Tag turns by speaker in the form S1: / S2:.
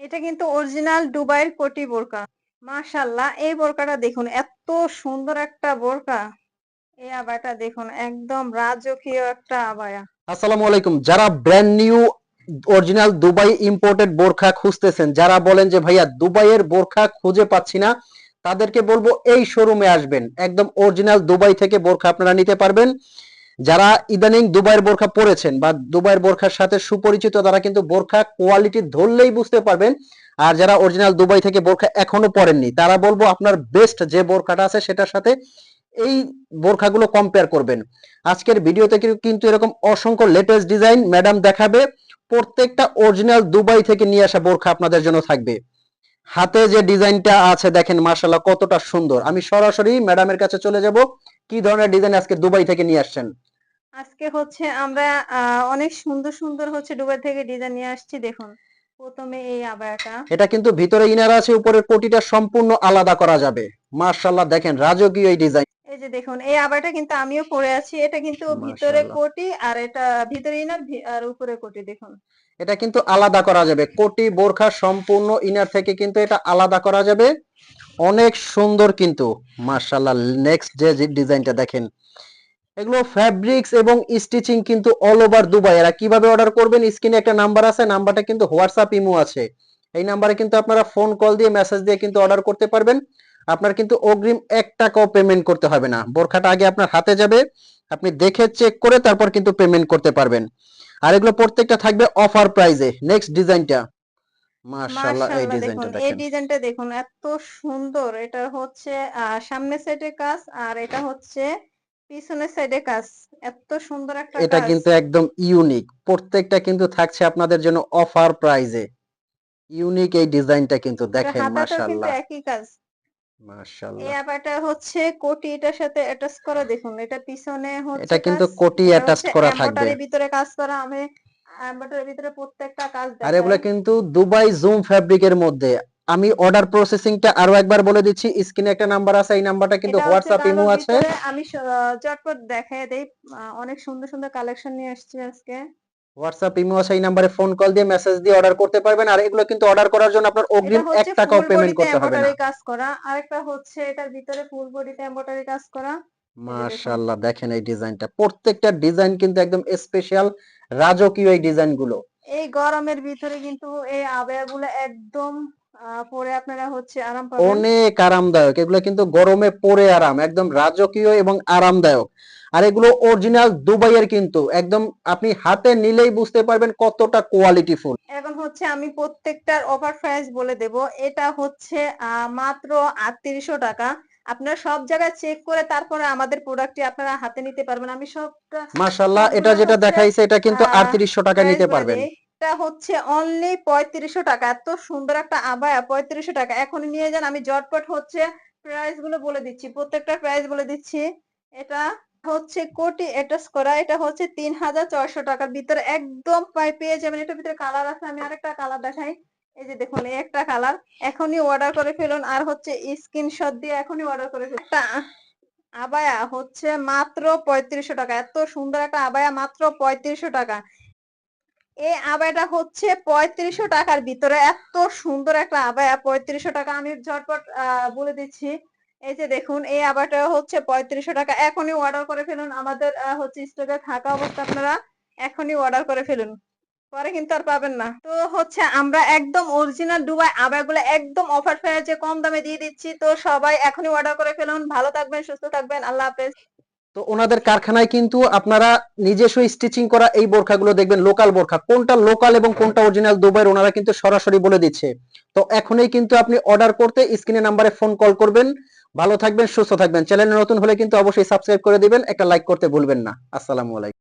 S1: এটা কিন্তু অরিজিনাল দুবাইয়ের কোটি বোরকা। মাশাআল্লাহ এই বোরকাটা দেখুন এত সুন্দর একটা বোরকা। এই আবায়াটা দেখুন একদম রাজকীয় একটা আবায়া।
S2: আসসালামু আলাইকুম। যারা brand new original Dubai imported বোরখা খুঁজতেছেন, যারা বলেন যে ভাইয়া দুবাইয়ের বোরখা খুঁজে পাচ্ছি না, তাদেরকে বলবো এই শোরুমে আসবেন। একদম অরিজিনাল দুবাই থেকে বোরখা আপনারা নিতে পারবেন। যারা ইদানিং দুবাইয়ের বোরখা পরেছেন বা দুবাইয়ের বোরখার সাথে সুপরিচিত, তারা কিন্তু বোরখা কোয়ালিটি ধরলেই বুঝতে পারবেন। আর যারা অরিজিনাল দুবাই থেকে বোরখা এখনো পরেননি, তারা বলবো আপনার বেস্ট যে বোরখাটা আছে সেটার সাথে এই বোরখাগুলো কম্পেয়ার করবেন। আজকের ভিডিওতে কিন্তু এরকম অসংখ্য লেটেস্ট ডিজাইন ম্যাডাম দেখাবে। প্রত্যেকটা অরিজিনাল দুবাই থেকে নিয়ে আসা বোরখা আপনাদের জন্য থাকবে। হাতে যে ডিজাইনটা আছে দেখেন মাশাআল্লাহ কতটা সুন্দর। আমি সরাসরি ম্যাডামের কাছে চলে যাব। কি ধরনের ডিজাইন আজকে দুবাই থেকে নিয়ে আসছেন?
S1: আজকে হচ্ছে আমরা অনেক সুন্দর, সুন্দর হচ্ছে দুবাই থেকে ডিজাইন নিয়ে আসছি দেখুন। ১ম এ এই আবায়াটা।
S2: এটা কিন্তু ভিতরে ইনার আছে, উপরের কোটিটা সম্পূর্ণ আলাদা করা যাবে। মাশাআল্লাহ দেখেন রাজকীয় এই ডিজাইন।
S1: এই যে দেখুন এই আবায়াটা কিন্তু আমিও পরে আছি। এটা কিন্তু ভিতরে
S2: মাশাআল্লাহ।
S1: কোটি আর এটা ভিতরে ইনার আর উপরে কোটি দেখুন।
S2: এটা কিন্তু আলাদা করা যাবে। কোটি বোরখা সম্পূর্ণ ইনার থেকে কিন্তু এটা আলাদা করা যাবে। অনেক সুন্দর কিন্তু মাশাআল্লাহ। নেক্সট যে ডিজাইনটা দেখেন, এগুলো ফ্যাব্রিক্স এবং স্টিচিং কিন্তু অল ওভার দুবাই। এরা কিভাবে অর্ডার করবেন, স্ক্রিনে একটা নাম্বার আছে, নাম্বারটা কিন্তু হোয়াটসঅ্যাপ ইমো আছে। এই নাম্বারে কিন্তু আপনারা ফোন কল দিয়ে মেসেজ দিয়ে কিন্তু অর্ডার করতে পারবেন। আপনার কিন্তু অগ্রিম 1 টাকাও পেমেন্ট করতে হবে না। বোরখাটা আগে আপনার হাতে যাবে, আপনি দেখে চেক করে তারপর কিন্তু পেমেন্ট করতে পারবেন। আর এগুলো প্রত্যেকটা থাকবে অফার প্রাইজে। নেক্সট ডিজাইনটা মাশাআল্লাহ, এই
S1: মাশাআল্লাহ দেখুন
S2: ডিজাইনটা
S1: এই
S2: দেখেন।
S1: ডিজাইনটা দেখুন এত সুন্দর। এটা হচ্ছে সামনের সাইডে কাজ আর এটা হচ্ছে পিছনের সাইডে কাজ। এত সুন্দর একটা
S2: এটা
S1: কাজ।
S2: কিন্তু একদম ইউনিক। প্রত্যেকটা কিন্তু থাকছে আপনাদের জন্য অফার প্রাইজে। ইউনিক এই ডিজাইনটা কিন্তু
S1: এটা
S2: দেখেন
S1: হাতাটাও কিন্তু
S2: মাশাআল্লাহ।
S1: একই কাজ। এই
S2: মাশাআল্লাহ।
S1: আবাটা হচ্ছে কোটি এটার সাথে অ্যাটাচ করা দেখুন। এটা পিছনে হচ্ছে
S2: এটা
S1: কাজ।
S2: কিন্তু কোটি
S1: এটা
S2: অ্যাটাচড
S1: হচ্ছে
S2: করা থাকবে।
S1: এমব্রয়ডারির ভিতরে কাজ করা। আমি এমব্রয়ডারির ভিতরে প্রত্যেকটা কাজ
S2: আর
S1: দেখাই।
S2: এগুলো কিন্তু দুবাই জুম ফ্যাব্রিকের মধ্যে। আমি অর্ডার প্রসেসিংটা আরো একবার বলে দিচ্ছি। স্ক্রিনে একটা নাম্বার আছে, এই নাম্বারটা কিন্তু
S1: এটা হচ্ছে
S2: হোয়াটসঅ্যাপ ইমো
S1: কালোর
S2: আছে।
S1: ভিতরে আমি চটপট দেখায় দেই। অনেক সুন্দর, সুন্দর কালেকশন নিয়ে আসছি আজকে।
S2: হোয়াটসঅ্যাপ ইমো আছে, এই নাম্বারে ফোন কল দিয়ে মেসেজ দিয়ে অর্ডার করতে পারবেন। আর এগুলো কিন্তু অর্ডার করার জন্য আপনার
S1: এটা
S2: অগ্রিম 1
S1: হচ্ছে
S2: টাকাও
S1: ফুল
S2: পেমেন্ট
S1: বডিতে
S2: করতে হবে না।
S1: এমব্রয়ডারি কাজ করা। আরেকটা হচ্ছে এটার ভিতরে ফুল বডিতে এমব্রয়ডারি কাজ করা। এই যে দেখুন।
S2: মাশাআল্লাহ দেখেন এই ডিজাইনটা। প্রত্যেকটা ডিজাইন কিন্তু একদম স্পেশাল, রাজকীয় এই ডিজাইনগুলো।
S1: এই গরমের ভিতরে কিন্তু এই আবায়াগুলো একদম পরে আপনারা হচ্ছে আরাম পাবেন।
S2: অনেক আরামদায়ক। এগুলো কিন্তু গরমে পরে আরাম, একদম রাজকীয় এবং আরামদায়ক। আর এগুলো অরিজিনাল দুবাইয়ের কিন্তু একদম আপনি হাতে নিলেই বুঝতে পারবেন কতটা কোয়ালিটিফুল।
S1: এখন হচ্ছে আমি প্রত্যেকটার অফার প্রাইস বলে দেব। এটা হচ্ছে মাত্র ৩৮০০ টাকা। আপনারা সব জায়গায় চেক করে তারপরে আমাদের প্রোডাক্টটি আপনারা হাতে নিতে পারবেন। আমি
S2: মাশাআল্লাহ, এটা
S1: সবগুলা
S2: যেটা
S1: হচ্ছে
S2: দেখাইছে এটা কিন্তু ৩৮০০ টাকায়
S1: প্রাইস
S2: নিতে
S1: বলে
S2: পারবেন।
S1: দেই। এটা হচ্ছে অনলি ৩৫০০ টাকা। এত সুন্দর একটা আবায়া ৩৫০০ টাকা। এখনই নিয়ে যান। আমি ঝটপট হচ্ছে প্রাইস গুলো বলে দিচ্ছি। প্রত্যেকটার প্রাইস বলে দিচ্ছি। এটা হচ্ছে কোটি অ্যাটাচ করা। এটা হচ্ছে ৩৬০০ টাকার ভিতরে একদম পেয়ে যাবেন। এটার ভিতরে কালার আছে। আমি আরেকটা কালার দেখাই। এই যে দেখুন এই একটা কালার। এখনই অর্ডার করে ফেলুন। আর হচ্ছে স্ক্রিনশট দিয়ে এখনই অর্ডার করে ফেলুন। একটা আবায়া হচ্ছে মাত্র ৩৫০০ টাকা। এত সুন্দর একটা আবায়া মাত্র ৩৫০০ টাকা। এই আবায়াটা হচ্ছে ৩৫০০ টাকার ভিতরে এত সুন্দর একটা আবায়া ৩৫০০ টাকা। আমি ঝটপট বলে দিচ্ছি। এই যে দেখুন এই আবায়াটা হচ্ছে ৩৫০০ টাকা। এখনই অর্ডার করে ফেলুন। আমাদের হচ্ছে স্টকে থাকা অবস্থা আপনারা এখনই অর্ডার করে ফেলুন। পরে কিন্তু আর পাবেন না। তো হচ্ছে আমরা একদম অরিজিনাল দুবাই আবায়াগুলো একদম অফার প্রাইসে কম দামে দিয়ে দিচ্ছি। তো সবাই এখনই অর্ডার করে ফেলুন। ভালো থাকবেন, সুস্থ থাকবেন। আল্লাহ হাফেজ।
S2: তো ওনাদের কারখানায় কিন্তু আপনারা নিজস্ব স্টিচিং করা এই বোরখাগুলো দেখবেন লোকাল বোরখা। কোনটা লোকাল এবং কোনটা অরিজিনাল দুবাইয়ের ওনারা কিন্তু সরাসরি বলে দিচ্ছে। তো এখনই কিন্তু আপনি অর্ডার করতে স্ক্রিনে নাম্বারে ফোন কল করবেন। ভালো থাকবেন, সুস্থ থাকবেন। চ্যানেলে নতুন হলে কিন্তু অবশ্যই সাবস্ক্রাইব করে দিবেন, একটা লাইক করতে ভুলবেন না। আসসালামু আলাইকুম।